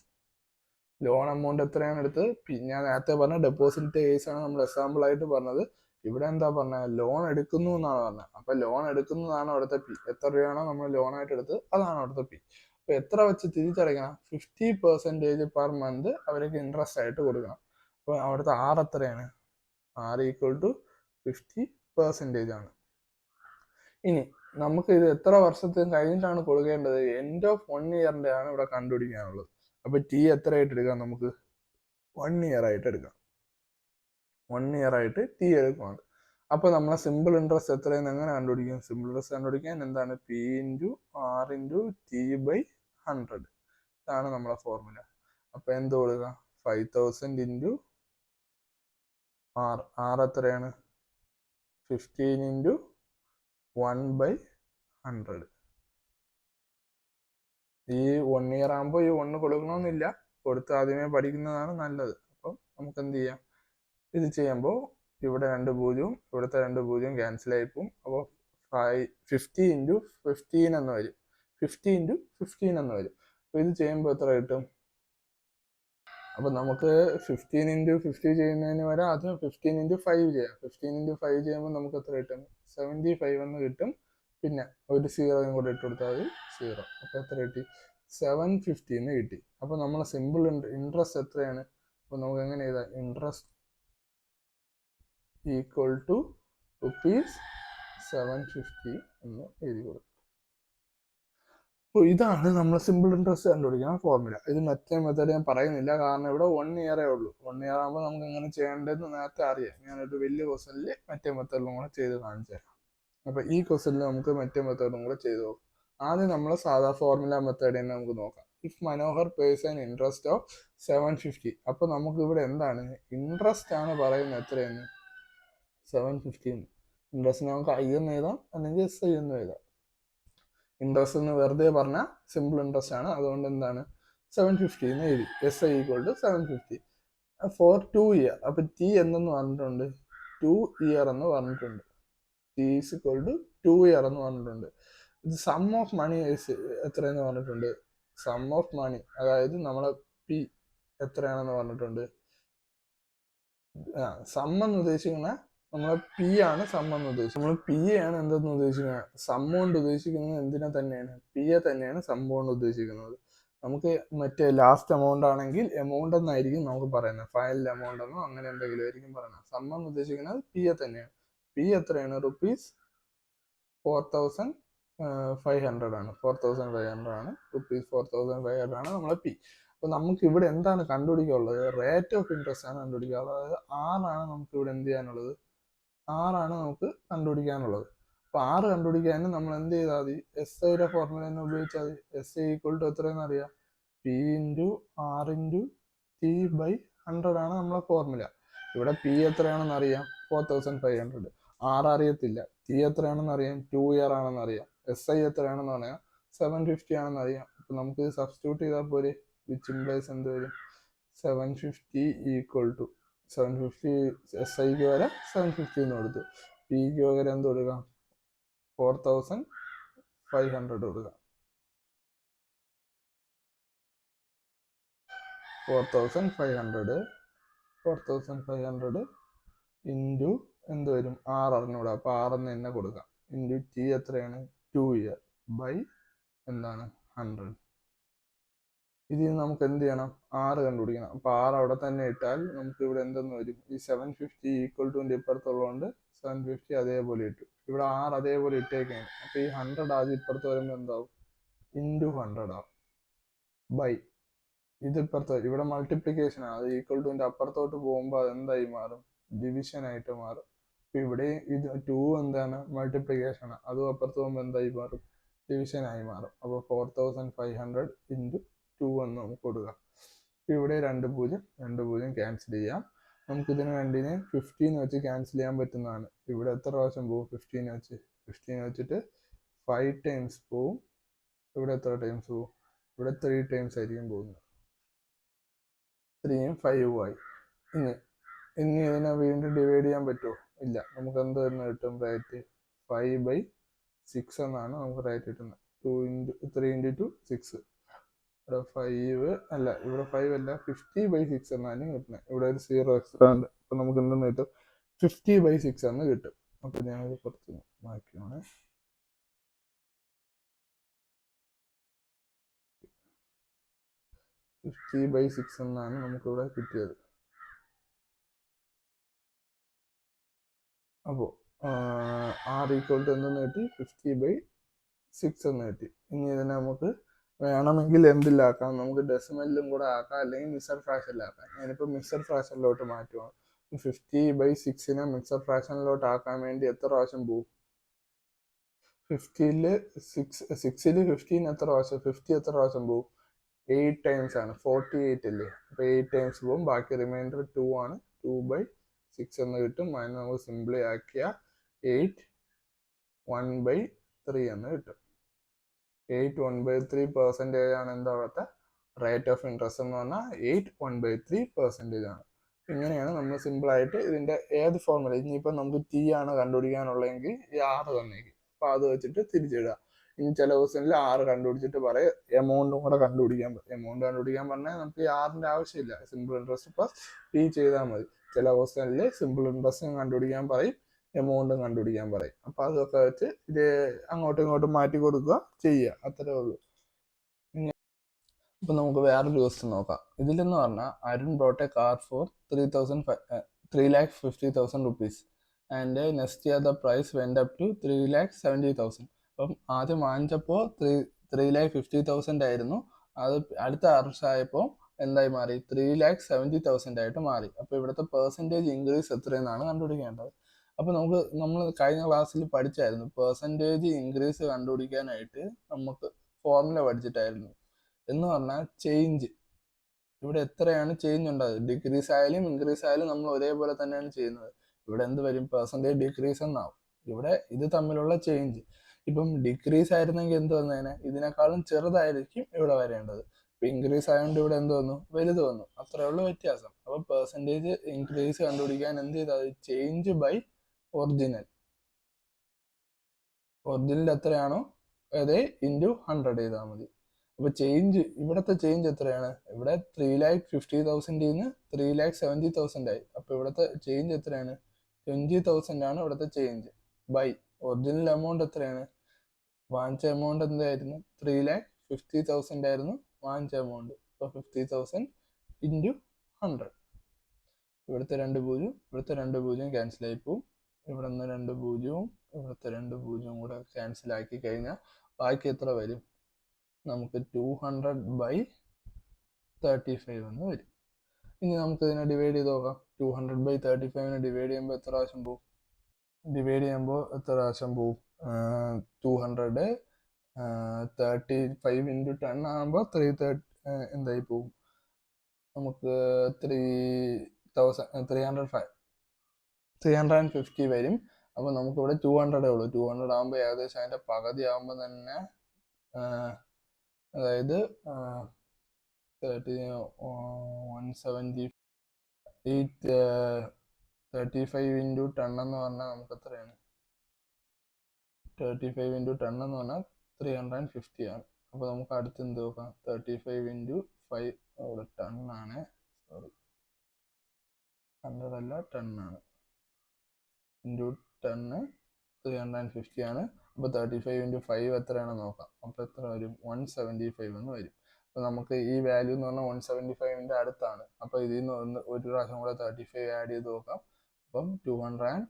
ലോൺ എമൗണ്ട് എത്രയാണ് എടുത്തത്, പി. ഞാൻ നേരത്തെ പറഞ്ഞ ഡെപ്പോസിറ്റ് കേസ് ആണ് നമ്മൾ എക്സാമ്പിൾ ആയിട്ട് പറഞ്ഞത്. ഇവിടെ എന്താ പറഞ്ഞത്, ലോൺ എടുക്കുന്നു എന്നാണ് പറഞ്ഞത്. അപ്പൊ ലോൺ എടുക്കുന്നതാണ് അവിടുത്തെ പി. എത്ര രൂപയാണോ നമ്മൾ ലോൺ ആയിട്ട് എടുത്തത്, അതാണ് അവിടുത്തെ പി. അപ്പൊ എത്ര വെച്ച് തിരിച്ചടയ്ക്കണം, 50% പെർ മന്ത് അവർക്ക് ഇൻട്രസ്റ്റ് ആയിട്ട് കൊടുക്കണം. അപ്പൊ അവിടുത്തെ ആർ എത്രയാണ്, ആർ ഈക്വൽ ടു 50 പെർസെൻറ്റേജ് ആണ്. ഇനി നമുക്ക് ഇത് എത്ര വർഷത്തിന് കഴിഞ്ഞിട്ടാണ് കൊടുക്കേണ്ടത്? എൻഡ് ഓഫ് 1 ഇയറിന്റെ ആണ് ഇവിടെ കണ്ടുപിടിക്കാനുള്ളത്. അപ്പൊ ടി എത്രയായിട്ട് എടുക്കാം? നമുക്ക് 1 ഇയർ ആയിട്ട് എടുക്കാം. 1 ഇയർ ആയിട്ട് ടി എടുക്കുവാണ്. അപ്പൊ നമ്മളെ സിമ്പിൾ ഇൻട്രസ്റ്റ് എത്രയെന്ന് എങ്ങനെ കണ്ടുപിടിക്കും? സിമ്പിൾ ഇൻട്രസ്റ്റ് കണ്ടുപിടിക്കാൻ എന്താണ്? P into R into T by 100 ഇതാണ് നമ്മളെ ഫോർമുല. അപ്പൊ എന്ത് കൊടുക്കുക? 5000 ഇൻറ്റു ആർ. ആർ എത്രയാണ്? 15 ഇൻറ്റു 1/100. ഈ 1 ഇയർ ആകുമ്പോൾ ഈ 1 കൊടുക്കണമെന്നില്ല, കൊടുത്ത് ആദ്യമേ പഠിക്കുന്നതാണ് നല്ലത്. അപ്പം നമുക്ക് എന്ത് ചെയ്യാം? ഇത് ചെയ്യുമ്പോൾ ഇവിടെ 2 പൂജ്യവും ഇവിടുത്തെ 2 പൂജ്യവും ക്യാൻസൽ ആയി പോകും. അപ്പോൾ 50 ഇൻറ്റു 15 എന്ന് വരും. 50 ഇൻറ്റു 15 എന്ന് വരും. അപ്പോൾ ഇത് ചെയ്യുമ്പോൾ എത്ര കിട്ടും? അപ്പോൾ നമുക്ക് 15 ഇൻറ്റു 50 ചെയ്യുന്നതിന് വരെ ആദ്യം 15 ഇൻറ്റു 5 ചെയ്യാം. 15 ഇൻറ്റു 5 ചെയ്യുമ്പോൾ നമുക്ക് എത്ര കിട്ടും? 75 എന്ന് കിട്ടും. പിന്നെ ഒരു 0 കൂടെ ഇട്ട് കൊടുത്താൽ മതി, 0. അപ്പോൾ എത്ര കിട്ടി? 750 എന്ന് കിട്ടി. അപ്പോൾ നമ്മളെ സിമ്പിൾ ഇൻട്രസ്റ്റ് എത്രയാണ്? അപ്പോൾ നമുക്ക് എങ്ങനെ എഴുതാം? ഇൻട്രസ്റ്റ് ഈക്വൽ ടു ₹750 എന്ന് എഴുതി കൊടുക്കും. അപ്പോൾ ഇതാണ് നമ്മൾ സിമ്പിൾ ഇൻട്രസ്റ്റ് കണ്ടുപിടിക്കുന്ന ഫോർമുല. ഇത് മറ്റേ മെത്തേഡ് ഞാൻ പറയുന്നില്ല, കാരണം ഇവിടെ 1 ഇയറേ ഉള്ളൂ. 1 ഇയർ ആകുമ്പോൾ നമുക്ക് എങ്ങനെ ചെയ്യേണ്ടതെന്ന് നേരത്തെ അറിയാം. ഞാനൊരു വലിയ ക്വസ്റ്റനിൽ മറ്റേ മെത്തേഡിലും കൂടെ ചെയ്ത് കാണിച്ചു തരാം. അപ്പോൾ ഈ ക്വസ്റ്റനിൽ നമുക്ക് മറ്റേ മെത്തേഡും കൂടെ ചെയ്ത് നോക്കാം. ആദ്യം നമ്മൾ സാധാ ഫോർമുല മെത്തേഡ് തന്നെ നമുക്ക് നോക്കാം. If Manohar pays an interest of 750. അപ്പോൾ നമുക്ക് ഇവിടെ എന്താണ്? ഇൻട്രസ്റ്റ് ആണ് പറയുന്നത്. എത്രയെന്ന്? 750. ഇൻട്രസ്റ്റ് നമുക്ക് ഐ എന്ന് എഴുതാം, അല്ലെങ്കിൽ എസ് ഐ എന്ന് എഴുതാം. ഇൻട്രസ്റ്റ് എന്ന് വെറുതെ പറഞ്ഞാൽ സിമ്പിൾ ഇൻട്രസ്റ്റ് ആണ്, അതുകൊണ്ട് എന്താണ് 750 എന്ന് എഴുതി. S I equal to 750 for 2 year. അപ്പൊ ടി എന്തെന്ന് പറഞ്ഞിട്ടുണ്ട്? 2 ഇയർ എന്ന് പറഞ്ഞിട്ടുണ്ട്. T is equal to 2 year എന്ന് പറഞ്ഞിട്ടുണ്ട്. സം ഓഫ് മണി എത്രയെന്ന് പറഞ്ഞിട്ടുണ്ട്? സം ഓഫ് മണി, അതായത് നമ്മളെ പി എത്രയാണെന്ന് പറഞ്ഞിട്ടുണ്ട്. സം എന്ന് ഉദ്ദേശിക്കുന്ന നമ്മളെ പി ആണ് സം എന്ന് ഉദ്ദേശിക്കുന്നത്. നമ്മൾ പി ആണ് എന്തെന്ന് ഉദ്ദേശിക്കുന്നത്? സം കൊണ്ട് ഉദ്ദേശിക്കുന്നത് എന്തിനെ തന്നെയാണ്? പി എ തന്നെയാണ് സം കൊണ്ട് ഉദ്ദേശിക്കുന്നത്. നമുക്ക് മറ്റേ ലാസ്റ്റ് എമൗണ്ട് ആണെങ്കിൽ എമൗണ്ട് എന്നായിരിക്കും നമുക്ക് പറയുന്നത്. ഫൈനൽ എമൗണ്ട് എന്നോ അങ്ങനെ എന്തെങ്കിലും ആയിരിക്കും പറയുന്നത്. സം എന്ന് ഉദ്ദേശിക്കുന്നത് പി എ തന്നെയാണ്. പി എത്രയാണ്? ₹4,500 ആണ്. 4,500 ആണ്. ₹4,500 ആണ് നമ്മളെ പി. അപ്പൊ നമുക്ക് ഇവിടെ എന്താണ് കണ്ടുപിടിക്കാനുള്ളത്? റേറ്റ് ഓഫ് ഇൻട്രസ്റ്റ് ആണ് കണ്ടുപിടിക്കാനുള്ളത്. അതായത് ആറാണ് നമുക്ക് ഇവിടെ എന്ത് ചെയ്യാനുള്ളത്? ആറാണ് നമുക്ക് കണ്ടുപിടിക്കാനുള്ളത്. അപ്പൊ 6 കണ്ടുപിടിക്കാനും നമ്മൾ എന്ത് ചെയ്താൽ മതി? എസ് ഐയുടെ ഫോർമുല തന്നെ ഉപയോഗിച്ചാൽ മതി. എസ് ഐ ഈക്വൽ ടു എത്രയെന്ന് അറിയാം? P into R into T by 100 ആണ് നമ്മളെ ഫോർമുല. ഇവിടെ പി എത്രയാണെന്ന് അറിയാം? 4,500. ആർ അറിയത്തില്ല. ടി എത്രയാണെന്ന് അറിയാം? 2 ഇയർ ആണെന്ന് അറിയാം. എസ് ഐ എത്രയാണെന്ന് അറിയാം? 750 ആണെന്ന് അറിയാം. അപ്പൊ നമുക്ക് സബ്സ്റ്റിറ്റ്യൂട്ട് ചെയ്താൽ പോരെ? വിച്ച് ഇംപ്ലൈസ് എന്ത് വരും? 750 ഈക്വൽ ടു 750 എസ് ഐക്ക് വരെ 750 എന്ന് കൊടുത്തു. പിക്ക് പകരം എന്ത് കൊടുക്കാം? 4,500 കൊടുക്കാം. 4,500 ഇൻറ്റു എന്ത് വരും? 6 അറിഞ്ഞൂടെ, അപ്പൊ 6 തന്നെ കൊടുക്കാം. ഇൻറ്റു ടി എത്രയാണ്? 2 ഇയർ ബൈ എന്താണ്? 100. ഇതിൽ നമുക്ക് എന്ത് ചെയ്യണം? 6 കണ്ടുപിടിക്കണം. അപ്പൊ 6 അവിടെ തന്നെ ഇട്ടാൽ നമുക്ക് ഇവിടെ എന്തെന്ന് വരും? ഈ 750 ഈക്വൽ ടു ഇപ്പുറത്തുള്ളതുകൊണ്ട് 750 അതേപോലെ ഇട്ടു. ഇവിടെ 6 അതേപോലെ ഇട്ടേക്കാണ്. അപ്പൊ ഈ 100 ആദ്യം ഇപ്പുറത്ത് വരുമ്പോൾ എന്താവും? ഇൻറ്റു 100 ആവും ബൈ ഇത് ഇപ്പുറത്ത്. ഇവിടെ മൾട്ടിപ്ലിക്കേഷൻ ആണ്. അത് ഈക്വൽ ടു അപ്പുറത്തോട്ട് പോകുമ്പോൾ അത് എന്തായി മാറും? ഡിവിഷൻ ആയിട്ട് മാറും. അപ്പൊ ഇവിടെ ഇത് 2 എന്താണ്? മൾട്ടിപ്ലിക്കേഷൻ ആണ്. അതും അപ്പുറത്ത് പോകുമ്പോൾ എന്തായി മാറും? ഡിവിഷൻ ആയി മാറും. അപ്പോൾ 4,500 ഇൻറ്റു 2 എന്ന് നമുക്ക് കൊടുക്കാം. ഇവിടെ 2 പൂജ്യം ക്യാൻസൽ ചെയ്യാം. നമുക്ക് ഇതിന് വേണ്ടിന് 15 വെച്ച് ക്യാൻസൽ ചെയ്യാൻ പറ്റുന്നതാണ്. ഇവിടെ എത്ര പ്രാവശ്യം പോകും? 15 വെച്ചിട്ട് 5 ടൈംസ് പോവും. ഇവിടെ എത്ര ടൈംസ് പോവും? ഇവിടെ 3 ടൈംസ് ആയിരിക്കും പോകുന്നത്. 3ഉം 5ഉം ആയി. ഇനി ഇതിനെ വീണ്ടും ഡിവൈഡ് ചെയ്യാൻ പറ്റുമോ? ഇല്ല. നമുക്ക് എന്ത് തന്നെ കിട്ടും? റേറ്റ് 5/6 എന്നാണ് നമുക്ക് റേറ്റ് കിട്ടുന്നത്. 3 ഇൻറ്റു 6. ഇവിടെ 5 അല്ല, ഇവിടെ 5 അല്ല, 50/6 എന്നാണ് കിട്ടുന്നത്. ഇവിടെ ഒരു 0 എക്സ്ട്രാ ഉണ്ട്. അപ്പൊ നമുക്ക് എന്തെന്ന് കിട്ടും? 50/6 എന്ന് കിട്ടും. അപ്പൊ ഞാനത് കുറച്ച് മാറ്റിയാണ്. 50/6 എന്നാണ് നമുക്കിവിടെ കിട്ടിയത്. അപ്പോൾ ആർ ഈക്വൽ ടു എന്തെന്ന് കിട്ടി 50/6 എന്ന് കിട്ടി. ഇനി ഇതിനെ നമുക്ക് വേണമെങ്കിൽ എന്തിലാക്കാം, നമുക്ക് ഡെസിമലിലും കൂടെ ആക്കാം, അല്ലെങ്കിൽ മിക്സഡ് ഫ്രാക്ഷനിലാക്കാം. ഞാനിപ്പോൾ മിക്സഡ് ഫ്രാക്ഷനിലോട്ട് മാറ്റുവാണ്. 50/6 മിക്സഡ് ഫ്രാക്ഷനിലോട്ട് ആക്കാൻ വേണ്ടി എത്ര പ്രാവശ്യം പോകും? 50-ല് 6-ല് 15 എത്ര പ്രാവശ്യം, 50 എത്ര പ്രാവശ്യം പോകും? 8 ടൈംസ് ആണ്, 48 അല്ലേ? അപ്പോൾ 8 ടൈംസ് പോകും. ബാക്കി റിമൈൻഡർ 2 ആണ്. 2/6 എന്ന് കിട്ടും. അതിന് നമുക്ക് സിംപ്ലി ആക്കിയ 8 1/3 എന്ന് കിട്ടും. 8 1/3% ആണ് എന്താ അവിടുത്തെ റേറ്റ് ഓഫ് ഇൻട്രസ്റ്റ് എന്ന് പറഞ്ഞാൽ 8 1/3% ആണ്. ഇങ്ങനെയാണ് നമ്മൾ സിമ്പിളായിട്ട് ഇതിൻ്റെ ഏത് ഫോർമുല, ഇനിയിപ്പോൾ നമുക്ക് ടി ആണ് കണ്ടുപിടിക്കാനുള്ളതെങ്കിൽ ഈ 6 തന്നേക്കും, അപ്പോൾ അത് വെച്ചിട്ട് തിരിച്ചിടുക. ഇനി ചില ക്വസ്റ്റ്യനിൽ 6 കണ്ടുപിടിച്ചിട്ട് പറയും എമൗണ്ടും കൂടെ കണ്ടുപിടിക്കാൻ പറയും. എമൗണ്ട് കണ്ടുപിടിക്കാൻ പറഞ്ഞാൽ നമുക്ക് ഈ 6ന്റെ ആവശ്യമില്ല, സിമ്പിൾ ഇൻട്രസ്റ്റ് പ്ലസ് ടി ചെയ്താൽ മതി. ചില ക്വസ്റ്റ്യനിൽ സിമ്പിൾ ഇൻട്രസ്റ്റും കണ്ടുപിടിക്കാൻ പറയും, എമൗണ്ടും കണ്ടുപിടിക്കാൻ പറയും. അപ്പോൾ അതൊക്കെ വെച്ച് ഇത് അങ്ങോട്ടും ഇങ്ങോട്ടും മാറ്റി കൊടുക്കുക, ചെയ്യുക, അത്രേ ഉള്ളൂ. ഇപ്പം നമുക്ക് വേറൊരു ക്വസ്റ്റ്യൻ നോക്കാം. ഇതിലെന്ന് പറഞ്ഞാൽ Arun brought a car for 3,50,000 rupees and next year the price went up to 3,70,000. അപ്പം ആദ്യം വാങ്ങിച്ചപ്പോൾ 3,50,000 ആയിരുന്നു. അത് അടുത്ത വർഷമായപ്പോൾ എന്തായി മാറി? 3,70,000 ആയിട്ട് മാറി. അപ്പോൾ ഇവിടുത്തെ പെർസെൻറ്റേജ് ഇൻക്രീസ് എത്രയെന്നാണ് കണ്ടുപിടിക്കേണ്ടത്. അപ്പോൾ നമ്മൾ കഴിഞ്ഞ ക്ലാസ്സിൽ പഠിച്ചായിരുന്നു, പെർസെൻറ്റേജ് ഇൻക്രീസ് കണ്ടുപിടിക്കാനായിട്ട് നമുക്ക് ഫോർമുല പഠിച്ചിട്ടായിരുന്നു. എന്ന് പറഞ്ഞാൽ ചേഞ്ച്, ഇവിടെ എത്രയാണ് ചേഞ്ച് ഉണ്ടാകുന്നത്, ഡിക്രീസ് ആയാലും ഇൻക്രീസ് ആയാലും നമ്മൾ ഒരേപോലെ തന്നെയാണ് ചെയ്യുന്നത്. ഇവിടെ എന്ത് വരും? പെർസെൻറ്റേജ് ഡിക്രീസ് എന്നാവും. ഇവിടെ ഇത് തമ്മിലുള്ള ചേഞ്ച്. ഇപ്പം ഡിക്രീസ് ആയിരുന്നെങ്കിൽ എന്ത് വന്നേനെ? ഇതിനേക്കാളും ചെറുതായിരിക്കും ഇവിടെ വരേണ്ടത്. ഇപ്പം ഇൻക്രീസ് ആയതുകൊണ്ട് ഇവിടെ എന്ത് വന്നു? വലുത് വന്നു. അത്രേ ഉള്ളൂ വ്യത്യാസം. അപ്പം പെർസെൻറ്റേജ് ഇൻക്രീസ് കണ്ടുപിടിക്കാൻ എന്ത് ചെയ്താൽ ചേഞ്ച് ബൈ ഒറിജിനൽ, ഒറിജിനൽ എത്രയാണോ അതേ ഇൻറ്റു 100 ചെയ്താൽ മതി. അപ്പോൾ ചേഞ്ച്, ഇവിടുത്തെ ചേഞ്ച് എത്രയാണ്? ഇവിടെ 3,50,000 3,70,000 ആയി. അപ്പോൾ ഇവിടുത്തെ ചേഞ്ച് എത്രയാണ്? 20,000 ആണ് ഇവിടുത്തെ ചേഞ്ച്. ബൈ ഒറിജിനൽ എമൗണ്ട് എത്രയാണ്? വാങ്ങിച്ച എമൗണ്ട് എന്തായിരുന്നു? 3,50,000 ആയിരുന്നു വാങ്ങിച്ച എമൗണ്ട്. അപ്പോൾ 50,000 ഇൻറ്റു 100. ഇവിടുത്തെ 2 പൂജ്യം ഇവിടുത്തെ 2 പൂജ്യം ക്യാൻസൽ ആയി പോവും. ഇവിടെ നിന്ന് 2 പൂജ്യവും ഇവിടുത്തെ 2 പൂജ്യവും കൂടെ ക്യാൻസൽ ആക്കി കഴിഞ്ഞാൽ ബാക്കി എത്ര വരും? നമുക്ക് 200/35 എന്ന് വരും. ഇനി നമുക്ക് ഇതിനെ ഡിവൈഡ് ചെയ്ത് നോക്കാം. 200/35 ഡിവൈഡ് ചെയ്യുമ്പോൾ എത്ര പ്രാവശ്യം പോവും? 200 35 ഇൻറ്റു 10 ആകുമ്പോൾ 330 പോവും. നമുക്ക് 350 വരും. അപ്പോൾ നമുക്കിവിടെ 200 ഉള്ളൂ. 200 ആകുമ്പോൾ ഏകദേശം അതിൻ്റെ പകുതി ആകുമ്പോൾ തന്നെ, അതായത് 170 35 ഇൻറ്റു 10 എന്ന് പറഞ്ഞാൽ നമുക്ക് എത്രയാണ്? 35 ഇൻറ്റു 10 എന്ന് പറഞ്ഞാൽ 350 ആണ്. അപ്പോൾ നമുക്ക് അടുത്ത് എന്ത് നോക്കാം? 35 ഇൻറ്റു 5, അവിടെ 10 ആണ്, സോറി 100 അല്ല 10 ആണ്, ഇൻറ്റു 10 350 ആണ്. അപ്പോൾ 35 ഇൻറ്റു 5 എത്രയാണെന്ന് നോക്കാം. അപ്പോൾ എത്ര വരും? 175 എന്ന് വരും. അപ്പോൾ നമുക്ക് ഈ വാല്യൂ എന്ന് പറഞ്ഞാൽ 175ൻ്റെ അടുത്താണ്. അപ്പോൾ ഇതിൽ നിന്ന് ഒരു പ്രാവശ്യം കൂടെ 35 ആഡ് ചെയ്ത് നോക്കാം. അപ്പം 210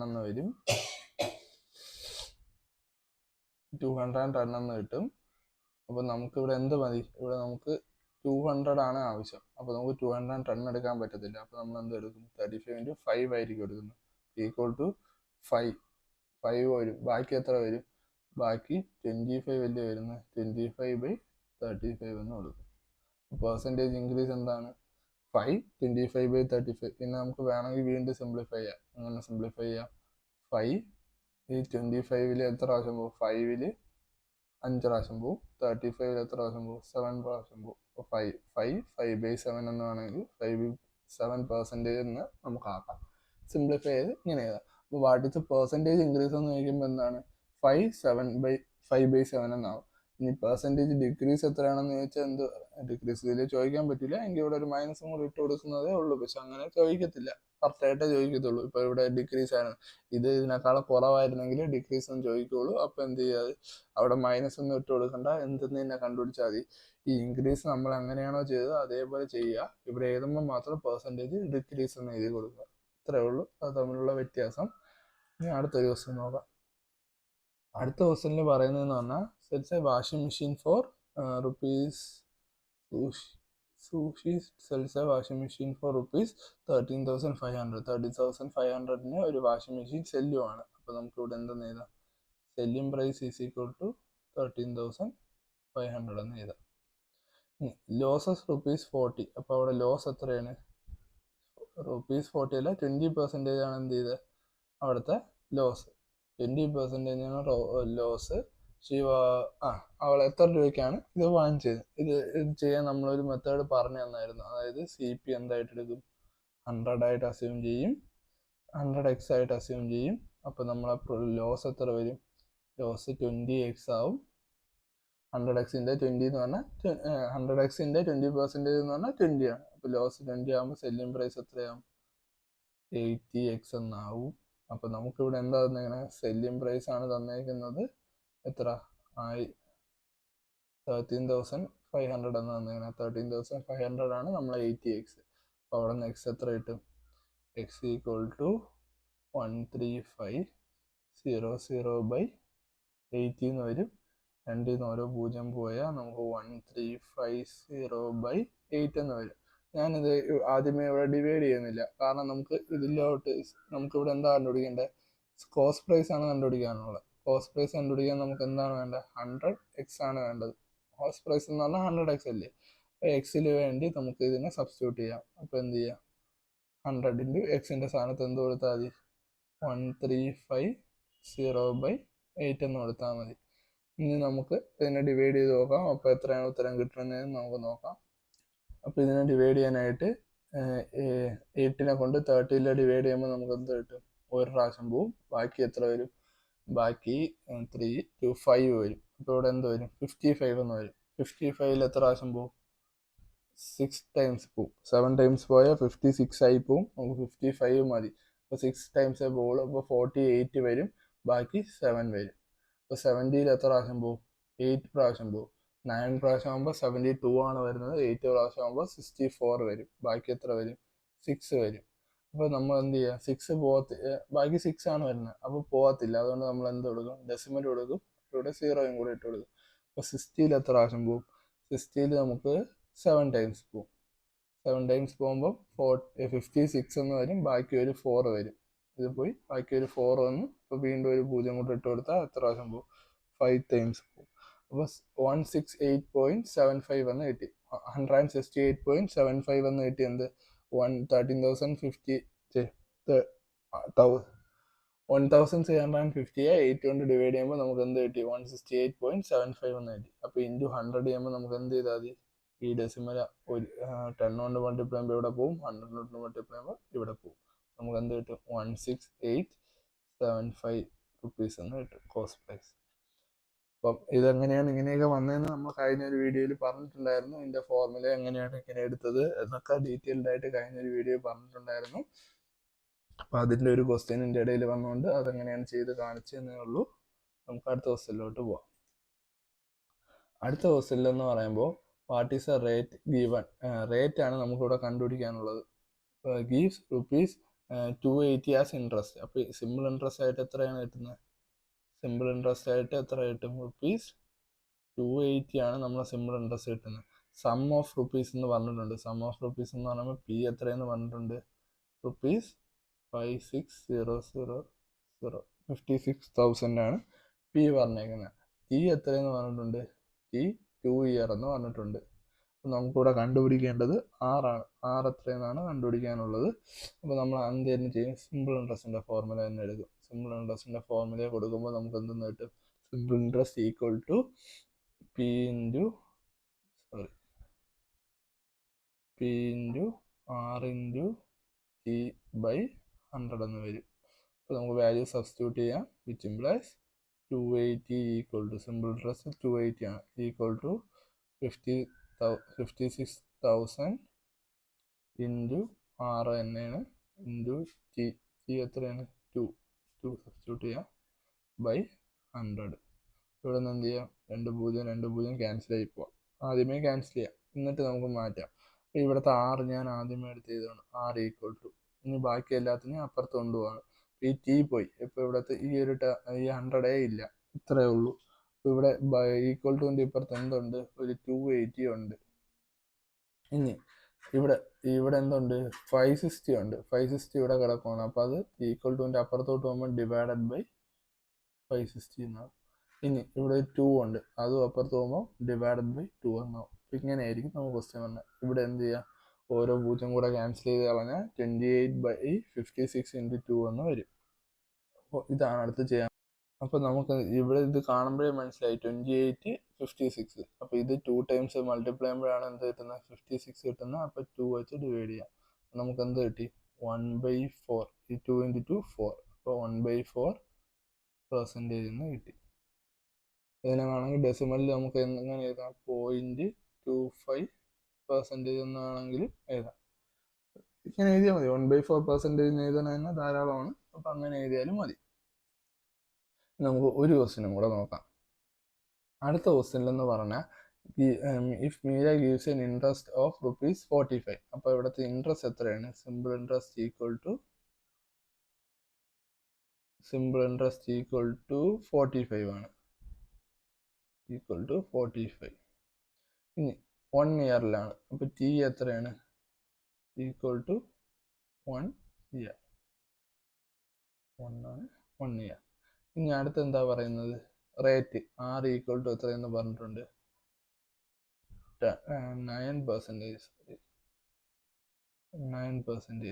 എന്ന് വരും. 210 എന്ന് കിട്ടും. അപ്പോൾ നമുക്കിവിടെ എന്ത് മതി? ഇവിടെ നമുക്ക് 200 ആണ് ആവശ്യം. അപ്പോൾ നമുക്ക് 210 എടുക്കാൻ പറ്റത്തില്ല. അപ്പോൾ നമ്മൾ എന്ത് എടുക്കും? 35 ഇൻറ്റു 5 ആയിരിക്കും എടുക്കുന്നത്. ഈക്വൽ ടു 5 വരും. ബാക്കി എത്ര വരും? ബാക്കി 25 വലിയ വരുന്നത് 25/35 എന്ന് കൊടുക്കും. പെർസെൻറ്റേജ് ഇൻക്രീസ് എന്താണ്? 5 25/35. പിന്നെ നമുക്ക് വേണമെങ്കിൽ വീണ്ടും സിംപ്ലിഫൈ ചെയ്യാം. അങ്ങനെ സിംപ്ലിഫൈ ചെയ്യാം. 5 ഈ 25-ൽ എത്ര പ്രാവശ്യം പോകും? 5-ൽ 5 പ്രാവശ്യം പോകും. 35-ൽ എത്ര പ്രാവശ്യം പോകും? 7 പ്രാവശ്യം പോകും. അപ്പോൾ 5/7 എന്ന് വേണമെങ്കിൽ 7% എന്ന് നമുക്ക് ആക്കാം. സിംപ്ലിഫൈ ചെയ്ത് ഇങ്ങനെ ചെയ്താൽ. അപ്പോൾ വാട്ട് ഇസ് പെർസെൻറ്റേജ് ഇൻക്രീസ് എന്ന് ചോദിക്കുമ്പോൾ എന്താണ്? 5/7 എന്നാവും. ഇനി പെർസെൻറ്റേജ് ഡിക്രീസ് എത്രയാണെന്ന് ചോദിച്ചാൽ എന്ത് ഡിക്രീസ് ഇതിൽ ചോദിക്കാൻ പറ്റില്ല, എങ്കിൽ ഇവിടെ ഒരു മൈനസും കൂടി ഇട്ട് കൊടുക്കുന്നതേ ഉള്ളൂ. പക്ഷെ അങ്ങനെ ചോദിക്കത്തില്ല, കറക്റ്റായിട്ടേ ചോദിക്കത്തുള്ളൂ. ഇപ്പോൾ ഇവിടെ ഡിക്രീസ് ആണ്, ഇത് ഇതിനേക്കാളും കുറവായിരുന്നെങ്കിൽ ഡിക്രീസ് എന്ന് ചോദിക്കുള്ളൂ. അപ്പോൾ എന്ത് ചെയ്യുക, അവിടെ മൈനസ് ഒന്നും ഇട്ട് കൊടുക്കണ്ട, എന്തെന്ന് തന്നെ കണ്ടുപിടിച്ചാൽ മതി. ഈ ഇൻക്രീസ് നമ്മൾ എങ്ങനെയാണോ ചെയ്തത് അതേപോലെ ചെയ്യുക. ഇവിടെ എഴുതുമ്പോൾ മാത്രം പെർസെൻറ്റേജ് ഡിക്രീസ് എന്ന് എഴുതി കൊടുക്കുക. അത്രേ ഉള്ളൂ അത് തമ്മിലുള്ള വ്യത്യാസം. ഇനി അടുത്തൊരു ക്വസ്റ്റ്യൻ നോക്കാം. അടുത്ത ക്വസ്റ്റ്യനിൽ പറയുന്നതെന്ന് പറഞ്ഞാൽ sets A washing machine for rupees sushi cells A washing machine for rupees 13,500. 13,500 ഒരു വാഷിംഗ് മെഷീൻ സെല്ലുമാണ്. അപ്പോൾ നമുക്ക് ഇവിടെ എന്തെന്ന് എഴുതാം, selling price is equal to 13,500 എന്ന് എഴുതാം. ലോസസ് ₹40. അപ്പോൾ അവിടെ ലോസ് എത്രയാണ്, ₹40 അല്ല 20% ആണ് എന്ത് ചെയ്തത് അവിടുത്തെ ലോസ്. 20% ആണ് ലോസ്. അവൾ എത്ര രൂപയ്ക്കാണ് ഇത് വാങ്ങിച്ചത്. ഇത് ചെയ്യാൻ നമ്മളൊരു മെത്തേഡ് പറഞ്ഞു തന്നായിരുന്നു. അതായത് CP എന്തായിട്ട് എടുക്കും, 100 ആയിട്ട് അസ്യൂം ചെയ്യും, 100x ആയിട്ട് അസ്യൂം ചെയ്യും. അപ്പോൾ നമ്മളെ ലോസ് എത്ര വരും, ലോസ് 20x ആവും. 100xന്റെ 20 എന്ന് പറഞ്ഞാൽ 100xന്റെ 20% എന്ന് പറഞ്ഞാൽ 20 ആണ്. അപ്പോൾ ലോസ് 20 ആകുമ്പോൾ സെല്ലിംഗ് പ്രൈസ് എത്രയാവും, 80x എന്നാവും. അപ്പോൾ നമുക്കിവിടെ എന്താ തന്നേക്കുന്നത്, സെല്ലിംഗ് പ്രൈസ് ആണ് തന്നേക്കുന്നത് എത്ര, 13,500 എന്ന് തന്നേക്കുന്നത്. 13,500 ആണ് നമ്മൾ 80x. അപ്പോൾ അവിടെ നിന്ന് എക്സ് എത്ര കിട്ടും, x ഈക്വൽ ടു 13,500/80 എന്ന് വരും. 2 ഓരോ 0 പോയാൽ നമുക്ക് 1350/8 എന്ന് വരും. ഞാനിത് ആദ്യമേ ഇവിടെ ഡിവൈഡ് ചെയ്യുന്നില്ല, കാരണം നമുക്ക് ഇതിലോട്ട് നമുക്കിവിടെ എന്താ കണ്ടുപിടിക്കേണ്ടത്, കോസ്റ്റ് പ്രൈസ് ആണ് കണ്ടുപിടിക്കാനുള്ളത്. കോസ്റ്റ് പ്രൈസ് കണ്ടുപിടിക്കാൻ നമുക്ക് എന്താണ് വേണ്ടത്, 100x ആണ് വേണ്ടത്. കോസ്റ്റ് പ്രൈസ് എന്ന് പറഞ്ഞാൽ 100x അല്ലേ. അപ്പോൾ എക്സിൽ വേണ്ടി നമുക്ക് ഇതിനെ സബ്സ്റ്റിറ്റ്യൂട്ട് ചെയ്യാം. അപ്പോൾ എന്ത് ചെയ്യാം, 100 × എക്സിൻ്റെ സ്ഥാനത്ത് എന്ത് കൊടുത്താൽ മതി, 1350/8 എന്ന് കൊടുത്താൽ മതി. ഇനി നമുക്ക് ഇതിനെ ഡിവൈഡ് ചെയ്ത് നോക്കാം. അപ്പോൾ എത്രയാണ് ഉത്തരം കിട്ടുന്നതെന്ന് നമുക്ക് നോക്കാം. അപ്പോൾ ഇതിനെ ഡിവൈഡ് ചെയ്യാനായിട്ട് 8നെ കൊണ്ട് 30 ഡിവൈഡ് ചെയ്യുമ്പോൾ നമുക്ക് എന്ത് കിട്ടും, ഒരു പ്രാവശ്യം പോവും. ബാക്കി എത്ര വരും, ബാക്കി 3 to 5 വരും. അപ്പോൾ ഇവിടെ എന്ത് വരും, 55 എന്ന് വരും. 55 എത്ര പ്രാവശ്യം പോവും, 6 ടൈംസ് പോവും. 7 ടൈംസ് പോയാൽ 56 ആയി പോവും. നമുക്ക് 55 മതി. അപ്പോൾ 6 ടൈംസേ പോവുള്ളൂ. അപ്പോൾ 48 വരും, ബാക്കി 7 വരും. അപ്പോൾ 70 എത്ര പ്രാവശ്യം പോവും, 8 പ്രാവശ്യം പോവും. 9 പ്രാവശ്യം ആകുമ്പോൾ 72 ആണ് വരുന്നത്. 8 പ്രാവശ്യം ആകുമ്പോൾ 64 വരും. ബാക്കി എത്ര വരും, 6 വരും. അപ്പോൾ നമ്മൾ എന്ത് ചെയ്യുക, 6 ബാക്കി 6 ആണ് വരുന്നത്. അപ്പോൾ പോകത്തില്ല. അതുകൊണ്ട് നമ്മൾ എന്ത് കൊടുക്കും, ഡെസിമൽ കൊടുക്കും. ഇവിടെ 0 കൂടെ ഇട്ട് കൊടുക്കും. അപ്പോൾ 60 എത്ര പ്രാവശ്യം പോവും, 60 നമുക്ക് 7 ടൈംസ് പോവും. 7 ടൈംസ് പോകുമ്പോൾ 56 എന്ന് വരും. ബാക്കി ഒരു 4 വരും. ഇത് പോയി ബാക്കി ഒരു 4 വന്നു. അപ്പോൾ വീണ്ടും ഒരു 0 കൂടെ ഇട്ട് കൊടുത്താൽ എത്ര പ്രാവശ്യം പോവും, 5 ടൈംസ് പോവും. അപ്പോൾ 168.75 എന്ന് കിട്ടി. 168.75 എന്ന് കിട്ടി. എന്ത് 1,350 8 കൊണ്ട് ഡിവൈഡ് ചെയ്യുമ്പോൾ നമുക്ക് എന്ത് കിട്ടി, 168.75 എന്ന് കിട്ടി. അപ്പോൾ ഇൻറ്റു 100 ചെയ്യുമ്പോൾ നമുക്ക് എന്ത് ചെയ്താൽ മതി, ഈ ഡെസിമൽ 10 കൊണ്ട് മൾട്ടിപ്ലൈ ചെയ്യുമ്പോൾ ഇവിടെ പോവും, 100 കൊണ്ട് മൾട്ടിപ്ലൈ ചെയ്യുമ്പോൾ ഇവിടെ പോവും. നമുക്ക് എന്ത് കിട്ടും, 16875 റുപ്പീസ് എന്ന് കിട്ടും കോസ്റ്റ് പ്രൈസ്. അപ്പം ഇതെങ്ങനെയാണ് ഇങ്ങനെയൊക്കെ വന്നതെന്ന് നമ്മൾ കഴിഞ്ഞൊരു വീഡിയോയിൽ പറഞ്ഞിട്ടുണ്ടായിരുന്നു. ഇതിൻ്റെ ഫോർമുല എങ്ങനെയാണ് ഇങ്ങനെ എടുത്തത് എന്നൊക്കെ ഡീറ്റെയിൽഡ് ആയിട്ട് കഴിഞ്ഞൊരു വീഡിയോ പറഞ്ഞിട്ടുണ്ടായിരുന്നു. അപ്പം അതിൻ്റെ ഒരു ക്വസ്റ്റ്യനിൻ്റെ ഇടയിൽ വന്നുകൊണ്ട് അതെങ്ങനെയാണ് ചെയ്ത് കാണിച്ചതെന്നേ ഉള്ളൂ. നമുക്ക് അടുത്ത ക്വസ്റ്റ്യനിലോട്ട് പോവാം. അടുത്ത ക്വസ്റ്റ്യനിൽ എന്ന് പറയുമ്പോൾ what is a rate given, rate ആണ് നമുക്കിവിടെ കണ്ടുപിടിക്കാനുള്ളത്. Gives ₹280 as interest. അപ്പോൾ സിമ്പിൾ ഇൻട്രസ്റ്റ് ആയിട്ട് എത്രയാണ് കിട്ടുന്നത്, സിമ്പിൾ ഇൻട്രസ്റ്റ് ആയിട്ട് എത്ര കിട്ടും, ₹280 ആണ് നമ്മൾ സിമ്പിൾ ഇൻട്രസ്റ്റ് കിട്ടുന്നത്. സം ഓഫ് റുപ്പീസ് എന്ന് പറഞ്ഞിട്ടുണ്ട്. സം ഓഫ് റുപ്പീസ് എന്ന് പറയുമ്പോൾ പി എത്രയെന്ന് പറഞ്ഞിട്ടുണ്ട്, ₹56,000 56,000 ആണ് പി പറഞ്ഞേക്കുന്നത്. ടി എത്രയെന്ന് പറഞ്ഞിട്ടുണ്ട്, ടി 2 ഇയർ എന്ന് പറഞ്ഞിട്ടുണ്ട്. അപ്പോൾ നമുക്കിവിടെ കണ്ടുപിടിക്കേണ്ടത് ആറാണ്. എത്രയെന്നാണ് കണ്ടുപിടിക്കാനുള്ളത്. അപ്പോൾ നമ്മൾ എന്ത് തന്നെ ചെയ്യും, സിമ്പിൾ ഇൻട്രസ്റ്റിൻ്റെ ഫോർമുല തന്നെ എടുക്കും. സിമ്പിൾ ഇൻട്രസ്റ്റിൻ്റെ ഫോർമുല കൊടുക്കുമ്പോൾ നമുക്ക് എന്തെന്ന് കിട്ടും, simple interest equal to P into R into T by 100 എന്ന് വരും. അപ്പോൾ നമുക്ക് വാല്യൂ സബ്സ്റ്റിറ്റ്യൂട്ട് ചെയ്യാം, which implies 280 equal to simple interest 280 ആണ് ഈക്വൽ ടു 56,000 ഇൻറ്റു 6 തന്നെയാണ് ഇൻറ്റു ടി ടി എത്രയാണ് 2 സബ്സ്റ്റിറ്റ്യൂട്ട് ചെയ്യാം ബൈ 100. ഇവിടെ നിന്ന് എന്ത് ചെയ്യാം 2 ക്യാൻസൽ ആയി പോവാം. ആദ്യമേ ക്യാൻസൽ ചെയ്യാം എന്നിട്ട് നമുക്ക് മാറ്റാം. ഇവിടുത്തെ 6 ഞാൻ ആദ്യമേ എടുത്ത് ചെയ്തതാണ് 6 ഈക്വൽ ടു ഇനി ബാക്കി എല്ലാത്തിനും അപ്പുറത്ത് കൊണ്ടുപോവാണ്. ഈ ടി പോയി ഇപ്പോൾ ഇവിടുത്തെ ഈ 100 ഇല്ല, ഇത്രയേ ഉള്ളൂ. ഇവിടെ ഈക്വൽ ടുവിൻ്റെ ഇപ്പുറത്ത് എന്തുണ്ട്, ഒരു 280 ഉണ്ട്. ഇനി ഇവിടെ എന്തുണ്ട്, 560 ഉണ്ട്. 560 ഇവിടെ കിടക്കുകയാണ്. അപ്പോൾ അത് ഈക്വൽ ടുവിൻ്റെ അപ്പുറത്തോട്ട് പോകുമ്പോൾ ഡിവൈഡഡ് ബൈ 560 എന്നാവും. ഇനി ഇവിടെ 2 ഉണ്ട്, അതും അപ്പുറത്ത് പോകുമ്പോൾ ഡിവൈഡഡ് ബൈ 2 എന്നാവും. ഇങ്ങനെ ആയിരിക്കും നമുക്ക് ക്വസ്റ്റ്യൻ വന്നത്. ഇവിടെ എന്ത് ചെയ്യുക, ഓരോ പൂജ്യം കൂടെ ക്യാൻസൽ ചെയ്ത് കളഞ്ഞാൽ 28/56 × 2 എന്ന് വരും. അപ്പോൾ ഇതാണ് അടുത്ത് ചെയ്യാൻ. അപ്പോൾ നമുക്ക് ഇവിടെ ഇത് കാണുമ്പോഴേ മനസ്സിലായി 28/56. അപ്പോൾ ഇത് 2 ടൈംസ് മൾട്ടിപ്ലൈ ചെയ്യുമ്പോഴാണ് എന്ത് കിട്ടുന്നത്, 56 കിട്ടുന്നത്. അപ്പോൾ 2 വെച്ച് ഡിവൈഡ് ചെയ്യാം. നമുക്ക് എന്ത് കിട്ടി, 1/4. ഈ 2 × 2 4. അപ്പോൾ 1/4% എന്ന് കിട്ടി. ഇതിനെ വേണമെങ്കിൽ ഡെസിമലിൽ നമുക്ക് എങ്ങനെ എഴുതാം, 0.25% എന്നാണെങ്കിൽ എഴുതാം. ഇങ്ങനെ എഴുതിയാൽ മതി. 1/4% എഴുതണം തന്നെ ധാരാളമാണ്. അപ്പം അങ്ങനെ എഴുതിയാലും മതി. നമുക്ക് ഒരു ക്വസ്റ്റ്യനും കൂടെ നോക്കാം. അടുത്ത ക്വസ്റ്റ്യനിലെന്ന് പറഞ്ഞാൽ if Meera gives N interest of ₹45. അപ്പോൾ ഇവിടുത്തെ ഇൻട്രസ്റ്റ് എത്രയാണ്, സിമ്പിൾ ഇൻട്രസ്റ്റ് ഈക്വൽ ടു 45 ആണ്. Equal to 45. ഇനി 1 ഇയറിലാണ്. അപ്പോൾ ടി എത്രയാണ്, ഈക്വൽ ടു 1 ഇയർ. 1 ആണ് 1 ഇയർ. ഇനി അടുത്ത് എന്താ പറയുന്നത്, റേറ്റ് R ഈക്വൽ ടു എത്രയെന്ന് പറഞ്ഞിട്ടുണ്ട്, 9%. 9%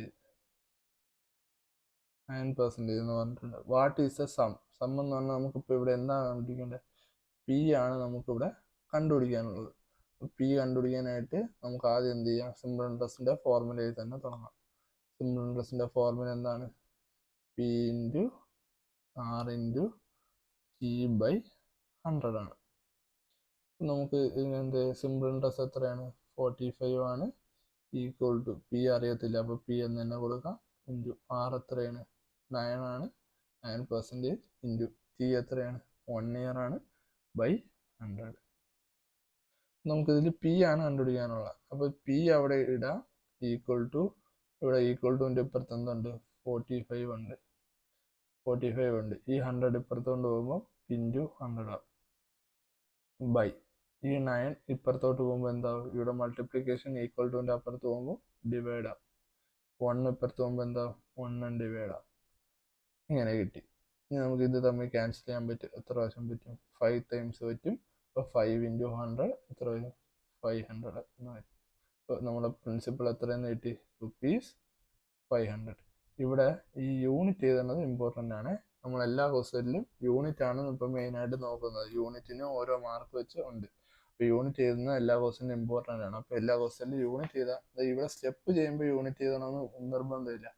എന്ന് പറഞ്ഞിട്ടുണ്ട്. വാട്ട് ഈസ് ദ സം എന്ന് പറഞ്ഞാൽ നമുക്കിപ്പോൾ ഇവിടെ എന്താണ് കണ്ടുപിടിക്കേണ്ടത്, പി ആണ് നമുക്കിവിടെ കണ്ടുപിടിക്കാനുള്ളത്. പി കണ്ടുപിടിക്കാനായിട്ട് നമുക്ക് ആദ്യം എന്ത് ചെയ്യാം, സിമ്പിൾ ഇൻട്രസ്റ്റിൻ്റെ ഫോർമുലയിൽ തന്നെ തുടങ്ങാം. സിമ്പിൾ ഇൻട്രസ്റ്റിൻ്റെ ഫോർമുല എന്താണ്, P into R into T by 100 ആണ്. നമുക്ക് എന്ത് സിമ്പിൾ ഇൻട്രസ്റ്റ് എത്രയാണ്, 45 ആണ്. ഈക്വൽ ടു പി അറിയത്തില്ല, അപ്പോൾ പി എന്ന് തന്നെ കൊടുക്കാം. ഇൻറ്റു R എത്രയാണ്, 9 ആണ്. 9% ഇൻറ്റു ടി എത്രയാണ്, 1 ഇയർ ആണ് ബൈ 100. നമുക്കിതിൽ പി ആണ് കണ്ടുപിടിക്കാനുള്ളത്. അപ്പോൾ പി അവിടെ ഇടാം. ഈക്വൽ ടു ഇവിടെ ഈക്വൽ ടുവിൻ്റെ ഇപ്പുറത്ത് എന്തുണ്ട്, 45 ഉണ്ട്. ഈ 100 ഇപ്പുറത്ത് കൊണ്ട് പോകുമ്പോൾ ഇൻറ്റു 100 ആവും ബൈ ഈ 9 ഇപ്പുറത്തോട്ട് പോകുമ്പോൾ എന്താവും, ഇവിടെ മൾട്ടിപ്ലിക്കേഷൻ ഈക്വൽ ടുവിൻ്റെ അപ്പുറത്ത് പോകുമ്പോൾ ഡിവൈഡ് ആവും. 1 ഇപ്പുറത്ത് പോകുമ്പോൾ എന്താവും, 1 ഡിവൈഡ് ആവും. ഇങ്ങനെ കിട്ടി. ഇനി നമുക്ക് ഇത് തമ്മിൽ ക്യാൻസൽ ചെയ്യാൻ പറ്റും. എത്ര പ്രാവശ്യം പറ്റും, 5 ടൈംസ് പറ്റും. അപ്പോൾ 5 × 100 എത്ര വരും, 500 എന്ന് വരും. അപ്പോൾ നമ്മുടെ പ്രിൻസിപ്പൾ എത്രയെന്ന് കിട്ടി, ₹500. ഇവിടെ ഈ യൂണിറ്റ് എഴുതുന്നത് ഇമ്പോർട്ടൻ്റ് ആണ്. നമ്മൾ എല്ലാ ക്വസ്റ്റ്യനിലും യൂണിറ്റ് ആണ് ഇപ്പോൾ മെയിനായിട്ട് നോക്കുന്നത്. യൂണിറ്റിന് ഓരോ മാർക്ക് വെച്ച് ഉണ്ട്. അപ്പോൾ യൂണിറ്റ് എഴുതുന്നത് എല്ലാ ക്വസ്റ്റ്യനും ഇമ്പോർട്ടൻ്റ് ആണ്. അപ്പോൾ എല്ലാ ക്വസ്റ്റ്യനിലും യൂണിറ്റ് ചെയ്താൽ, ഇവിടെ സ്റ്റെപ്പ് ചെയ്യുമ്പോൾ യൂണിറ്റ് ചെയ്തണമെന്ന് നിർബന്ധമില്ല.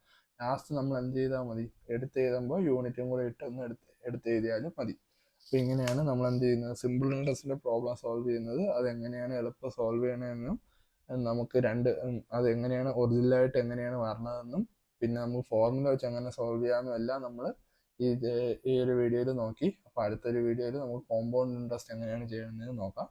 ലാസ്റ്റ് നമ്മൾ എന്ത് ചെയ്താൽ മതി, എടുത്ത് എഴുതുമ്പോൾ യൂണിറ്റും കൂടെ ഇട്ടൊന്ന് എടുത്ത് എഴുതിയാലും മതി. അപ്പോൾ ഇങ്ങനെയാണ് നമ്മൾ എന്ത് ചെയ്യുന്നത്, സിമ്പിൾ ഇൻട്രസ്റ്റിൻ്റെ പ്രോബ്ലം സോൾവ് ചെയ്യുന്നത്. അതെങ്ങനെയാണ് എളുപ്പം സോൾവ് ചെയ്യണമെന്നും നമുക്ക് അതെങ്ങനെയാണ് ഒറിജിനലായിട്ട് എങ്ങനെയാണ് വരണതെന്നും പിന്നെ നമുക്ക് ഫോർമുല വെച്ച് എങ്ങനെ സോൾവ് ചെയ്യാമെന്നും എല്ലാം നമ്മൾ ഈ ഒരു വീഡിയോയിൽ നോക്കി. അപ്പോൾ അടുത്തൊരു വീഡിയോയിൽ നമുക്ക് കോമ്പൗണ്ട് ഇൻട്രസ്റ്റ് എങ്ങനെയാണ് ചെയ്യുന്നത് നോക്കാം.